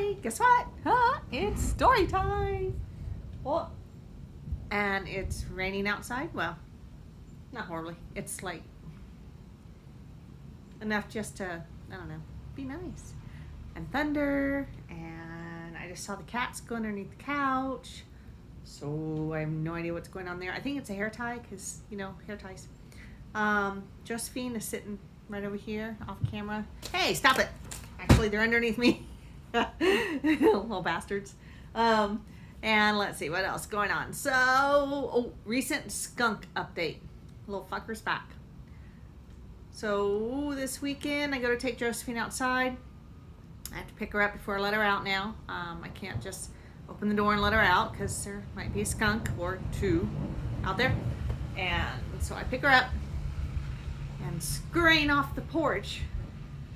Hi, guess what? It's story time. Well, and it's raining outside. Well, not horribly. It's like enough just to, I don't know, be nice. And thunder, and I just saw the cats go underneath the couch. So I have no idea what's going on there. I think it's a hair tie, because, hair ties. Josephine is sitting right over here off camera. Hey, stop it. Actually, they're underneath me. Little bastards. And let's see what else going on. So, recent skunk update. Little fucker's back. So this weekend I go to take Josephine outside. I have to pick her up before I let her out now. I can't just open the door and let her out because there might be a skunk or two out there. And so I pick her up, and scurrying off the porch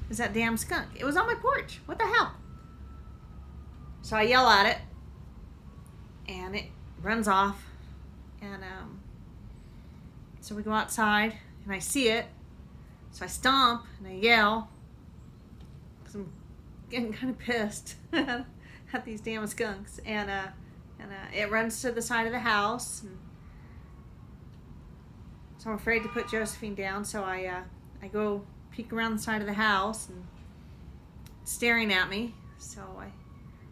is that damn skunk. It was on my porch. What the hell? So I yell at it, and it runs off. And so we go outside, and I see it. So I stomp and I yell because I'm getting kind of pissed at these damn skunks. And it runs to the side of the house. And so I'm afraid to put Josephine down. So I go peek around the side of the house, and it's staring at me. So I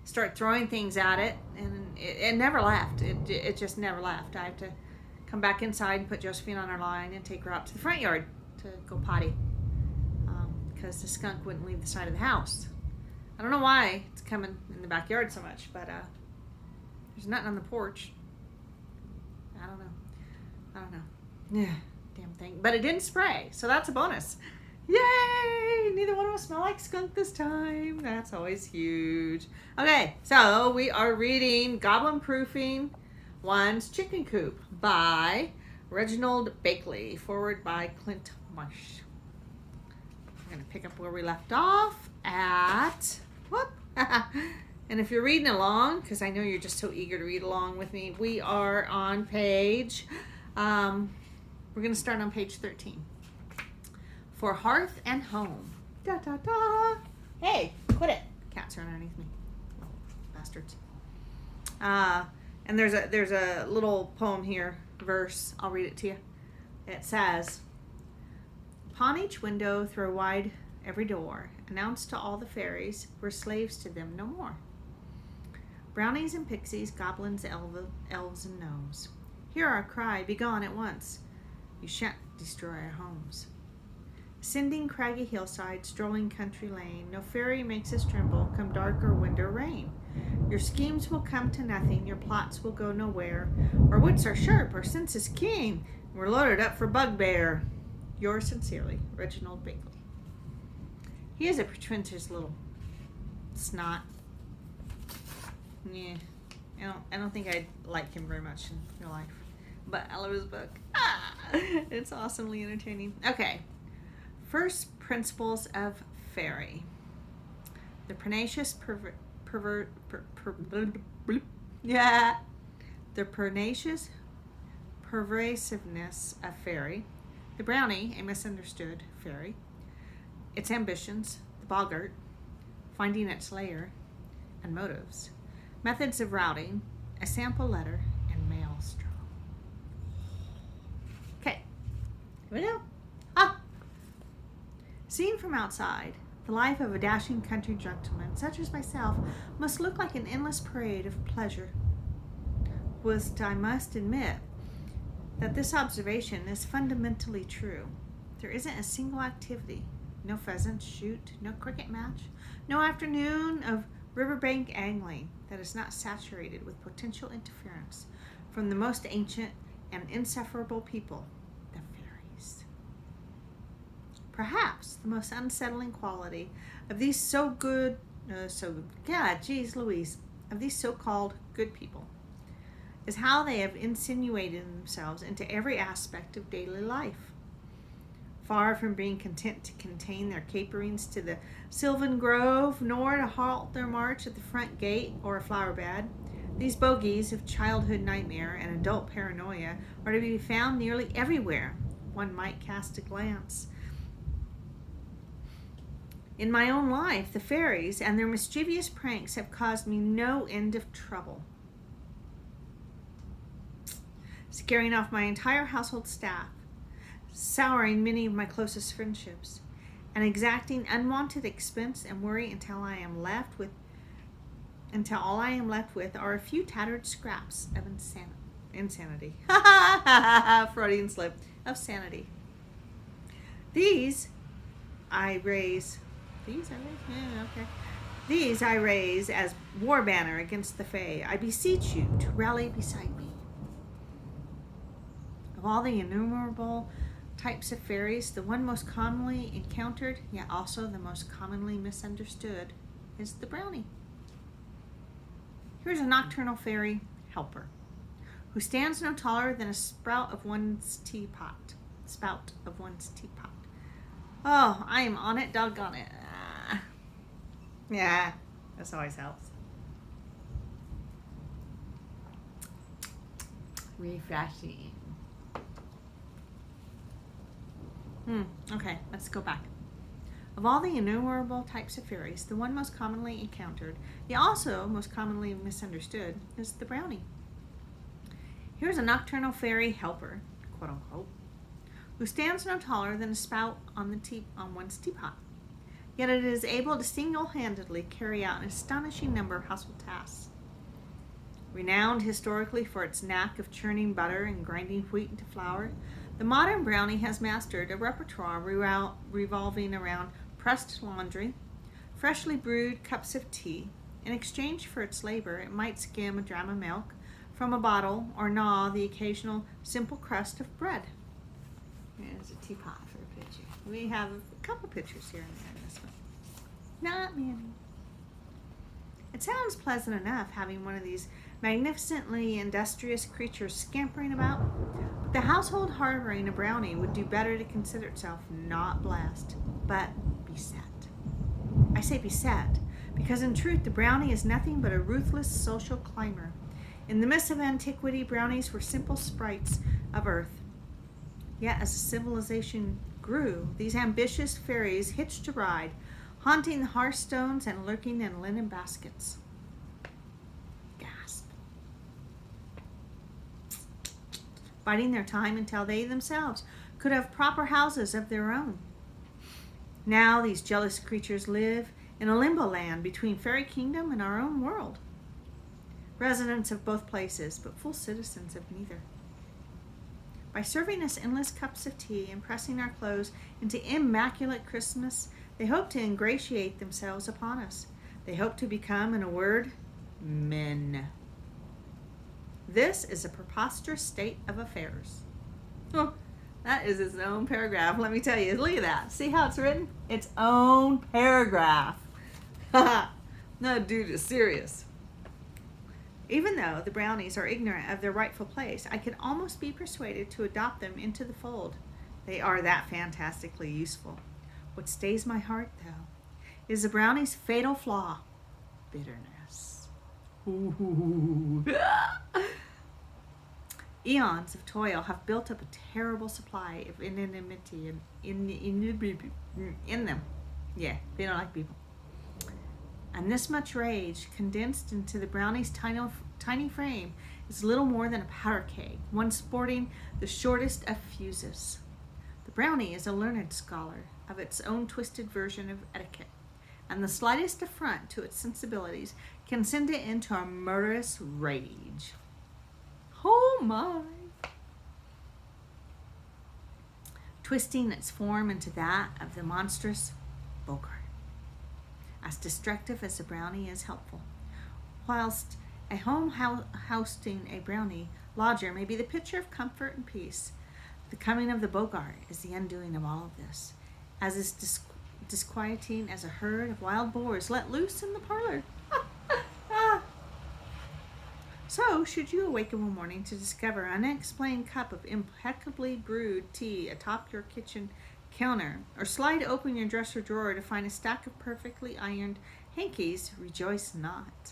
start throwing things at it, and it never left. It just never left. I have to come back inside and put Josephine on her line and take her out to the front yard to go potty, because the skunk wouldn't leave the side of the house. I don't know why it's coming in the backyard so much, but there's nothing on the porch. I don't know. Yeah, damn thing. But it didn't spray, so that's a bonus. Yay! Neither one of us smell like skunk this time. That's always huge. Okay, so we are reading Goblin Proofing One's Chicken Coop by Reginald Bakeley, forward by Clint Marsh. We're going to pick up where we left off at, whoop. And if you're reading along, because I know you're just so eager to read along with me, we are on page, we're going to start on page 13. For Hearth and Home. Da da da. Hey, quit it. Cats are underneath me. Oh, bastards. And there's a little poem here, verse. I'll read it to you. It says, upon each window throw wide every door, announce to all the fairies we're slaves to them no more. Brownies and pixies, goblins, elves and gnomes, hear our cry, be gone at once. You shan't destroy our homes. Ascending craggy hillside, strolling country lane, no fairy makes us tremble, come dark or wind or rain. Your schemes will come to nothing, your plots will go nowhere. Our wits are sharp, our sense is keen, we're loaded up for bugbear. Yours sincerely, Reginald Bakeley. He is a pretentious little snot. Yeah, I don't think I'd like him very much in real life, but I love his book. It's awesomely entertaining. Okay. First principles of fairy. The pernicious the pernicious pervasiveness of fairy. The brownie, a misunderstood fairy. Its ambitions, the boggart, finding its lair, and motives. Methods of routing, a sample letter, and maelstrom. Okay, here we go. Seen from outside, the life of a dashing country gentleman, such as myself, must look like an endless parade of pleasure. Whilst I must admit that this observation is fundamentally true. There isn't a single activity, no pheasant shoot, no cricket match, no afternoon of riverbank angling that is not saturated with potential interference from the most ancient and insufferable people, the fairies. Perhaps the most unsettling quality of these of these so-called good people is how they have insinuated themselves into every aspect of daily life. Far from being content to contain their caperings to the sylvan grove, nor to halt their march at the front gate or a flower bed, these bogies of childhood nightmare and adult paranoia are to be found nearly everywhere. One might cast a glance In my own life, the fairies and their mischievous pranks have caused me no end of trouble, scaring off my entire household staff, souring many of my closest friendships, and exacting unwanted expense and worry until all I am left with are a few tattered scraps of insanity. Freudian slip of sanity. These I raise as war banner against the Fae. I beseech you to rally beside me. Of all the innumerable types of fairies, the one most commonly encountered, yet also the most commonly misunderstood, is the brownie. Here's a nocturnal fairy helper, who stands no taller than a spout of one's teapot. Oh, I am on it, doggone it. Yeah, this always helps. Refreshing. Okay, let's go back. Of all the innumerable types of fairies, the one most commonly encountered, yet also most commonly misunderstood, is the brownie. Here's a nocturnal fairy helper, quote unquote, who stands no taller than a spout on one's teapot. Yet it is able to single-handedly carry out an astonishing number of household tasks. Renowned historically for its knack of churning butter and grinding wheat into flour, the modern brownie has mastered a repertoire revolving around pressed laundry, freshly brewed cups of tea. In exchange for its labor, it might skim a dram of milk from a bottle or gnaw the occasional simple crust of bread. There's a teapot for a picture. We have a couple pictures here and there in this one. Not many. It sounds pleasant enough having one of these magnificently industrious creatures scampering about, but the household harboring a brownie would do better to consider itself not blessed, but beset. I say beset because in truth the brownie is nothing but a ruthless social climber. In the midst of antiquity, brownies were simple sprites of earth. Yet as civilization grew, these ambitious fairies hitched a ride, haunting the hearthstones and lurking in linen baskets. Gasp. Biding their time until they themselves could have proper houses of their own. Now these jealous creatures live in a limbo land between fairy kingdom and our own world. Residents of both places, but full citizens of neither. By serving us endless cups of tea and pressing our clothes into immaculate Christmas, they hope to ingratiate themselves upon us. They hope to become, in a word, men. This is a preposterous state of affairs. Oh, that is its own paragraph, let me tell you. Look at that. See how it's written? Its own paragraph. No, dude is serious. Even though the brownies are ignorant of their rightful place, I could almost be persuaded to adopt them into the fold. They are that fantastically useful. What stays my heart, though, is the brownie's fatal flaw: bitterness. Ooh. Eons of toil have built up a terrible supply of anonymity in them. Yeah, they don't like people. And this much rage, condensed into the brownie's tiny frame, is little more than a powder keg, one sporting the shortest of fuses. The brownie is a learned scholar of its own twisted version of etiquette, and the slightest affront to its sensibilities can send it into a murderous rage. Oh my! Twisting its form into that of the monstrous Bogart. As destructive as a brownie is helpful. Whilst a home housing a brownie lodger may be the picture of comfort and peace, the coming of the Bogart is the undoing of all of this, as is disquieting as a herd of wild boars let loose in the parlor. So, should you awaken one morning to discover an unexplained cup of impeccably brewed tea atop your kitchen counter, or slide open your dresser drawer to find a stack of perfectly ironed hankies, rejoice not.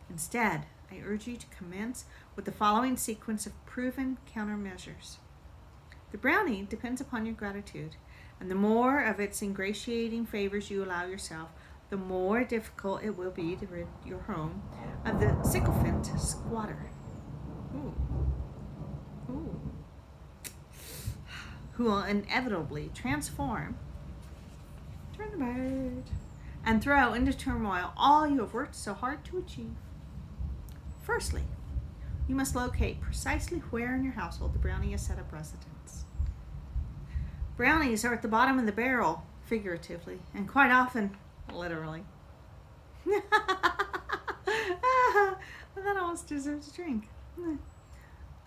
Instead, I urge you to commence with the following sequence of proven countermeasures. The brownie depends upon your gratitude. And the more of its ingratiating favors you allow yourself, the more difficult it will be to rid your home of the sycophant squatter. Ooh. Ooh. Who will inevitably turn the bird, and throw into turmoil all you have worked so hard to achieve. Firstly, you must locate precisely where in your household the brownie has set up residence. Brownies are at the bottom of the barrel, figuratively, and quite often, literally. That almost deserves a drink.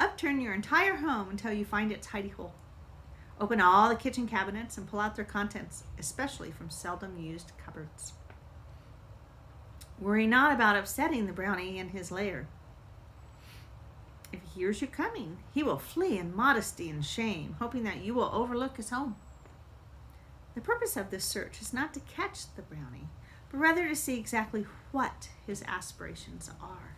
Upturn your entire home until you find its hidey hole. Open all the kitchen cabinets and pull out their contents, especially from seldom used cupboards. Worry not about upsetting the brownie in his lair. If he hears you coming, he will flee in modesty and shame, hoping that you will overlook his home. The purpose of this search is not to catch the brownie, but rather to see exactly what his aspirations are.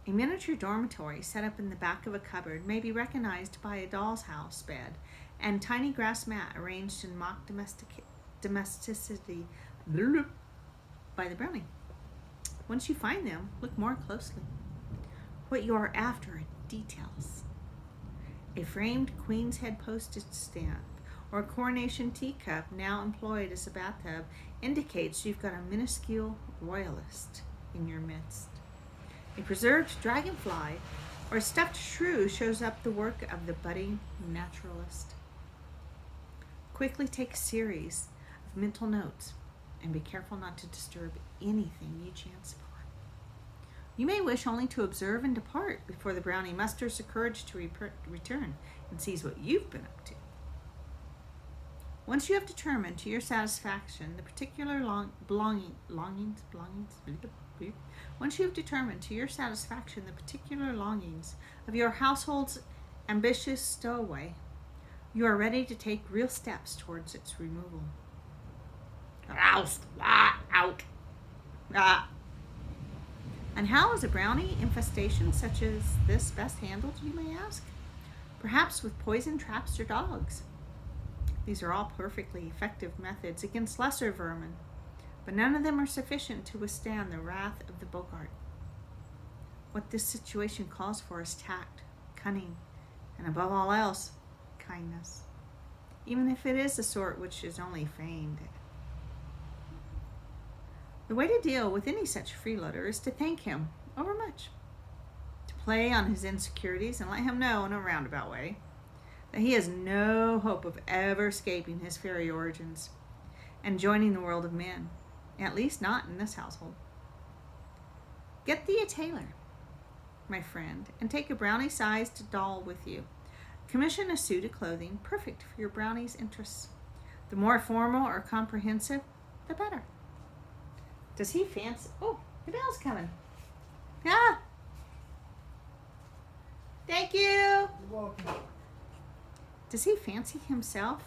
A miniature dormitory set up in the back of a cupboard may be recognized by a doll's house bed and tiny grass mat arranged in mock domesticity by the brownie. Once you find them, look more closely. What you are after are details. A framed queen's head postage stamp or a coronation teacup now employed as a bathtub indicates you've got a minuscule royalist in your midst. A preserved dragonfly or a stuffed shrew shows up the work of the budding naturalist. Quickly take a series of mental notes and be careful not to disturb anything you chance upon. You may wish only to observe and depart before the brownie musters the courage to return and sees what you've been up to. Once you have determined to your satisfaction the particular longings of your household's ambitious stowaway, you are ready to take real steps towards its removal. Out. And how is a brownie infestation such as this best handled, you may ask? Perhaps with poison traps or dogs. These are all perfectly effective methods against lesser vermin, but none of them are sufficient to withstand the wrath of the Bogart. What this situation calls for is tact, cunning, and above all else, kindness, even if it is the sort which is only feigned. The way to deal with any such freeloader is to thank him overmuch, to play on his insecurities and let him know in a roundabout way that he has no hope of ever escaping his fairy origins and joining the world of men, at least not in this household. Get thee a tailor, my friend, and take a brownie-sized doll with you. Commission a suit of clothing perfect for your brownie's interests. The more formal or comprehensive, the better. Does he fancy... Oh, the bell's coming. Ah! Thank you! You're welcome. Does he fancy himself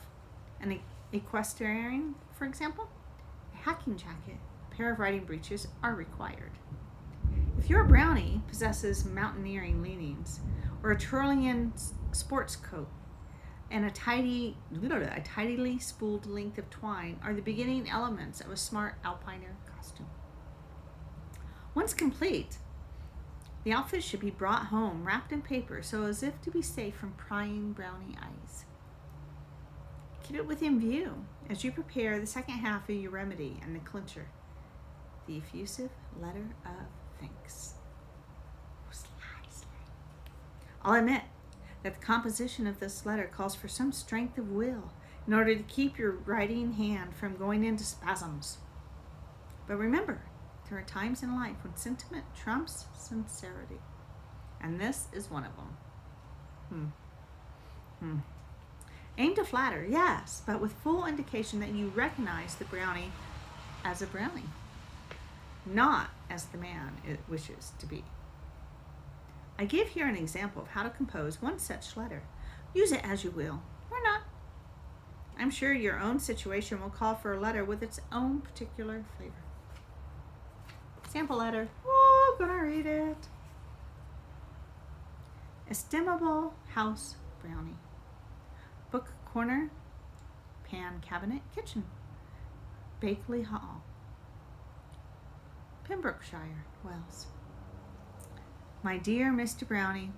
an equestrian, for example? A hacking jacket, a pair of riding breeches are required. If your brownie possesses mountaineering leanings, or a Tyrolean sports coat, and a tidily spooled length of twine are the beginning elements of a smart alpiner costume. Once complete, the outfit should be brought home wrapped in paper so as if to be safe from prying brownie eyes. Keep it within view as you prepare the second half of your remedy and the clincher, the effusive letter of thanks. I'll admit that the composition of this letter calls for some strength of will in order to keep your writing hand from going into spasms. But remember, there are times in life when sentiment trumps sincerity, and this is one of them. Aim to flatter, yes, but with full indication that you recognize the brownie as a brownie, not as the man it wishes to be. I give here an example of how to compose one such letter. Use it as you will, or not. I'm sure your own situation will call for a letter with its own particular flavor. Sample letter. Oh, I'm gonna read it. Estimable house brownie. Book corner, pan cabinet, kitchen. Bakeley Hall, Pembrokeshire, Wales. My dear Mr. Brownie,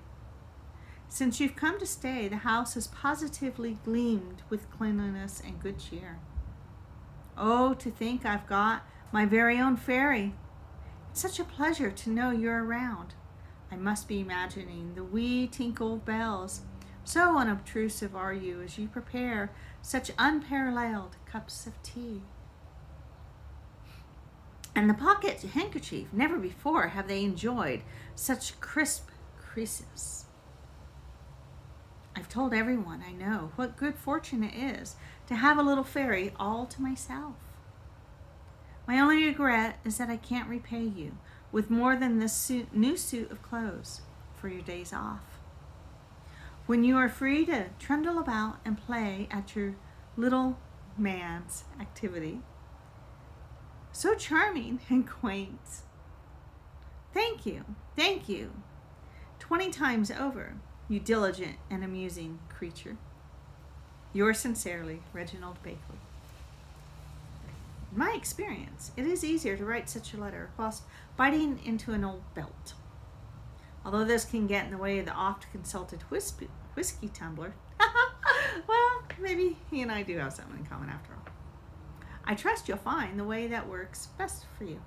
since you've come to stay, the house has positively gleamed with cleanliness and good cheer. Oh, to think I've got my very own fairy. It's such a pleasure to know you're around. I must be imagining the wee tinkle of bells. So unobtrusive are you as you prepare such unparalleled cups of tea. And the pocket handkerchief, never before have they enjoyed such crisp creases. I've told everyone I know what good fortune it is to have a little fairy all to myself. My only regret is that I can't repay you with more than this new suit of clothes for your days off, when you are free to trundle about and play at your little man's activity. So charming and quaint. Thank you, 20 times over, you diligent and amusing creature. Yours sincerely, Reginald Bakeley. In my experience, it is easier to write such a letter whilst biting into an old belt. Although this can get in the way of the oft-consulted whiskey tumbler. Well, maybe he and I do have something in common after all. I trust you'll find the way that works best for you.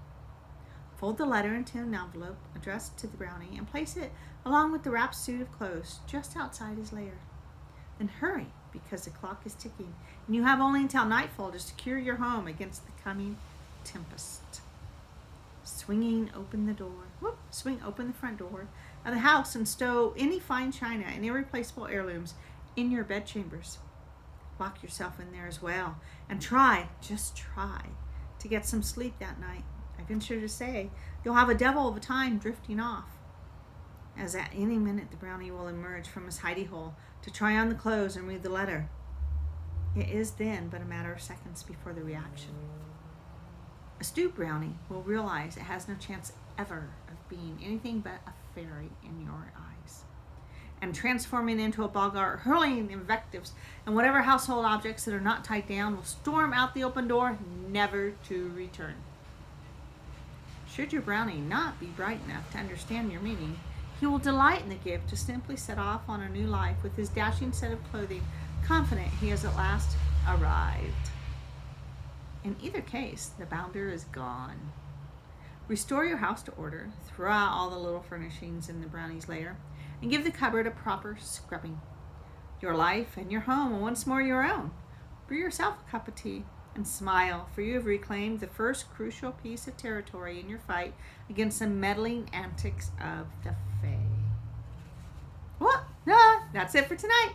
Fold the letter into an envelope addressed to the brownie and place it along with the wrapped suit of clothes just outside his lair. Then hurry, because the clock is ticking and you have only until nightfall to secure your home against the coming tempest. Swing open the front door of the house and stow any fine china and irreplaceable heirlooms in your bedchambers. Lock yourself in there as well and just try to get some sleep that night. I venture to say you'll have a devil of a time drifting off, as at any minute the brownie will emerge from his hidey hole to try on the clothes and read the letter. It is then but a matter of seconds before the reaction. Astute brownie will realize it has no chance ever of being anything but a fairy in your eyes, and transforming into a boggart, hurling invectives and whatever household objects that are not tied down, will storm out the open door, never to return. Should your brownie not be bright enough to understand your meaning, he will delight in the gift to simply set off on a new life with his dashing set of clothing, confident he has at last arrived. In either case, the bounder is gone. Restore your house to order, throw out all the little furnishings in the brownie's lair, and give the cupboard a proper scrubbing. Your life and your home are once more your own. Brew yourself a cup of tea and smile, for you have reclaimed the first crucial piece of territory in your fight against the meddling antics of the Fae. Well, that's it for tonight.